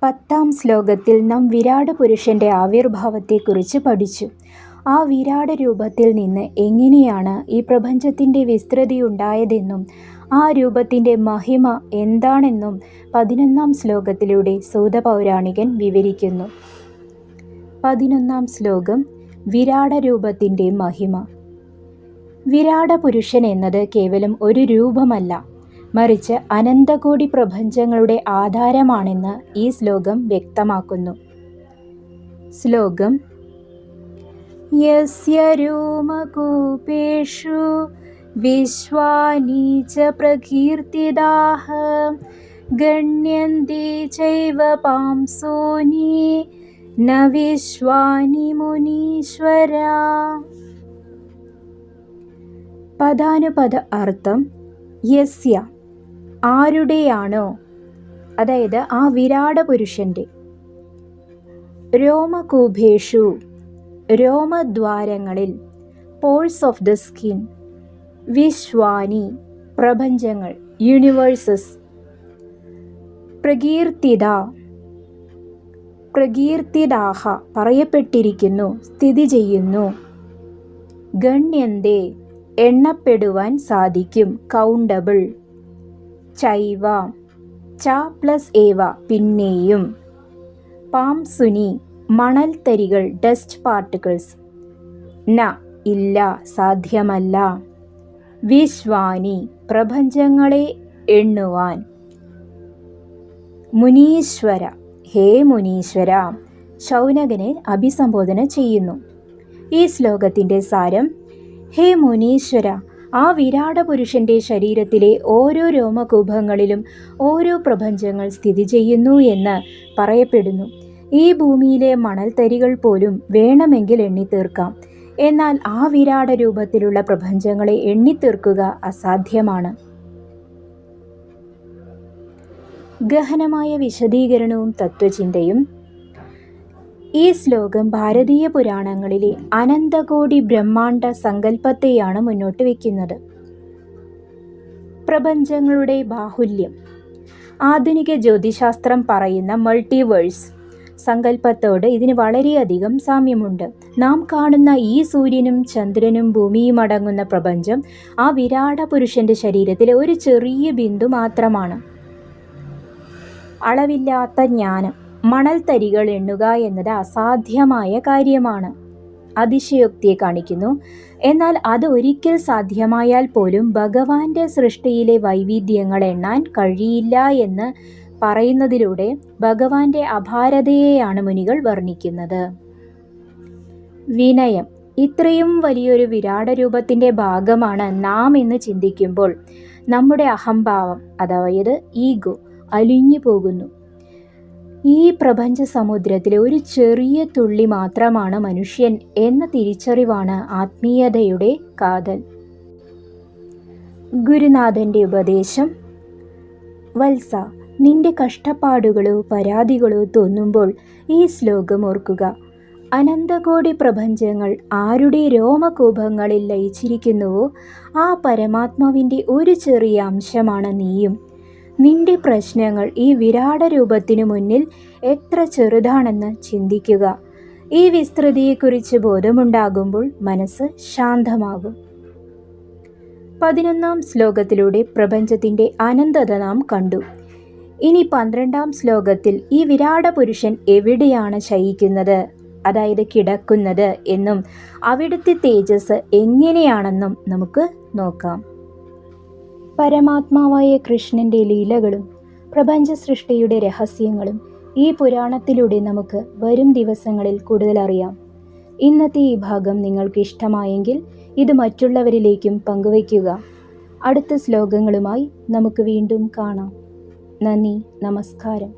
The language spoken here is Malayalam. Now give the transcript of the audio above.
10-ാം ശ്ലോകത്തിൽ നാം വിരാട പുരുഷൻ്റെ ആവിർഭാവത്തെക്കുറിച്ച് പഠിച്ചു. ആ വിരാട രൂപത്തിൽ നിന്ന് എങ്ങനെയാണ് ഈ പ്രപഞ്ചത്തിൻ്റെ വിസ്തൃതിയുണ്ടായതെന്നും ആ രൂപത്തിൻ്റെ മഹിമ എന്താണെന്നും 11-ാം ശ്ലോകത്തിലൂടെ സൂത പൗരാണികൻ വിവരിക്കുന്നു. 11-ാം ശ്ലോകം വിരാട രൂപത്തിൻ്റെ മഹിമ. വിരാട പുരുഷൻ എന്നത് കേവലം ഒരു രൂപമല്ല, മറിച്ച് അനന്തകോടി പ്രപഞ്ചങ്ങളുടെ ആധാരമാണെന്ന് ഈ ശ്ലോകം വ്യക്തമാക്കുന്നു. ശ്ലോകം: യസ്യ രോമകൂപേഷു വിശ്വാനി ച പ്രകീർത്തിതാഃ ഗണ്യന്തി ചൈവ പാംസോനി ന വിശ്വാനി മുനീശ്വരാ. പദാനുപദ അർത്ഥം: യസ്യ ആരുടെയാണോ, അതായത് ആ വിരാട പുരുഷൻ്റെ, രോമകൂപേഷു രോമദ്വാരങ്ങളിൽ, പോൾസ് ഓഫ് ദ സ്കിൻ, വിശ്വാനി പ്രപഞ്ചങ്ങൾ, യൂണിവേഴ്സസ്, പ്രകീർത്തിത പ്രകീർത്തിതാഹ പറയപ്പെട്ടിരിക്കുന്നു, സ്ഥിതി ചെയ്യുന്നു, ഗണ്യന്തേ എണ്ണപ്പെടുവാൻ സാധിക്കും, കൗണ്ടബിൾ, ചൈവ ച പ്ലസ് ഏവ പിന്നെയും, പാംസുനി മണൽത്തരികൾ, ഡസ്റ്റ് പാർട്ടിക്കിൾസ്, ന ഇല്ല സാധ്യമല്ല, വിശ്വാനി പ്രപഞ്ചങ്ങളെ എണ്ണുവാൻ, മുനീശ്വര ഹേ മുനീശ്വര ശൗനകനെ അഭിസംബോധന ചെയ്യുന്നു. ഈ ശ്ലോകത്തിൻ്റെ സാരം: ഹേ മുനീശ്വര, ആ വിരാട പുരുഷൻ്റെ ശരീരത്തിലെ ഓരോ രോമകൂപങ്ങളിലും ഓരോ പ്രപഞ്ചങ്ങൾ സ്ഥിതി ചെയ്യുന്നു എന്ന് പറയപ്പെടുന്നു. ഈ ഭൂമിയിലെ മണൽത്തരികൾ പോലും വേണമെങ്കിൽ എണ്ണിത്തീർക്കാം. എന്നാൽ ആ വിരാട രൂപത്തിലുള്ള പ്രപഞ്ചങ്ങളെ എണ്ണിത്തീർക്കുക അസാധ്യമാണ്. ഗഹനമായ വിശദീകരണവും തത്വചിന്തയും. ഈ ശ്ലോകം ഭാരതീയ പുരാണങ്ങളിലെ അനന്തകോടി ബ്രഹ്മാണ്ഡ സങ്കല്പത്തെയാണ് മുന്നോട്ട് വയ്ക്കുന്നത്. പ്രപഞ്ചങ്ങളുടെ ബാഹുല്യം. ആധുനിക ജ്യോതിശാസ്ത്രം പറയുന്ന മൾട്ടിവേഴ്സ് സങ്കല്പത്തോട് ഇതിന് വളരെയധികം സാമ്യമുണ്ട്. നാം കാണുന്ന ഈ സൂര്യനും ചന്ദ്രനും ഭൂമിയും അടങ്ങുന്ന പ്രപഞ്ചം ആ വിരാട പുരുഷന്റെ ശരീരത്തിലെ ഒരു ചെറിയ ബിന്ദു മാത്രമാണ്. അളവില്ലാത്ത ജ്ഞാനം. മണൽത്തരികൾ എണ്ണുക എന്നത് അസാധ്യമായ കാര്യമാണ്, അതിശയോക്തിയെ കാണിക്കുന്നു. എന്നാൽ അത് ഒരിക്കൽ സാധ്യമായാൽ പോലും ഭഗവാന്റെ സൃഷ്ടിയിലെ വൈവിധ്യങ്ങൾ എണ്ണാൻ കഴിയില്ല എന്ന് പറയുന്നതിലൂടെ ഭഗവാന്റെ അപാരതയെയാണ് മുനികൾ വർണ്ണിക്കുന്നത്. വിനയം. ഇത്രയും വലിയൊരു വിരാട രൂപത്തിൻ്റെ ഭാഗമാണ് നാം എന്ന് ചിന്തിക്കുമ്പോൾ നമ്മുടെ അഹംഭാവം, അതായത് ഈഗോ, അലിഞ്ഞു പോകുന്നു. ഈ പ്രപഞ്ച സമുദ്രത്തിലെ ഒരു ചെറിയ തുള്ളി മാത്രമാണ് മനുഷ്യൻ എന്ന തിരിച്ചറിവാണ് ആത്മീയതയുടെ കാതൽ. ഗുരുനാഥൻ്റെ ഉപദേശം: വത്സ, നിന്റെ കഷ്ടപ്പാടുകളോ പരാതികളോ തോന്നുമ്പോൾ ഈ ശ്ലോകം ഓർക്കുക. അനന്തകോടി പ്രപഞ്ചങ്ങൾ ആരുടെ രോമകൂപങ്ങളിൽ ലയിച്ചിരിക്കുന്നുവോ ആ പരമാത്മാവിൻ്റെ ഒരു ചെറിയ അംശമാണ് നീയും. നിന്റെ പ്രശ്നങ്ങൾ ഈ വിരാട രൂപത്തിനു മുന്നിൽ എത്ര ചെറുതാണെന്ന് ചിന്തിക്കുക. ഈ വിസ്തൃതിയെക്കുറിച്ച് ബോധമുണ്ടാകുമ്പോൾ മനസ്സ് ശാന്തമാകും. 11-ാം ശ്ലോകത്തിലൂടെ പ്രപഞ്ചത്തിൻ്റെ അനന്തത നാം കണ്ടു. ഇനി 12-ാം ശ്ലോകത്തിൽ ഈ വിരാട പുരുഷൻ എവിടെയാണ് ശയിക്കുന്നത്, അതായത് കിടക്കുന്നത് എന്നും അവിടുത്തെ തേജസ് എങ്ങനെയാണെന്നും നമുക്ക് നോക്കാം. പരമാത്മാവായ കൃഷ്ണൻ്റെ ലീലകളും പ്രപഞ്ച സൃഷ്ടിയുടെ രഹസ്യങ്ങളും ഈ പുരാണത്തിലൂടെ നമുക്ക് വരും ദിവസങ്ങളിൽ കൂടുതൽ അറിയാം. ഇന്നത്തെ ഈ ഭാഗം നിങ്ങൾക്ക് ഇഷ്ടമായെങ്കിൽ ഇത് മറ്റുള്ളവരിലേക്കും പങ്കുവയ്ക്കുക. അടുത്ത ശ്ലോകങ്ങളുമായി നമുക്ക് വീണ്ടും കാണാം. നന്ദി, നമസ്കാരം.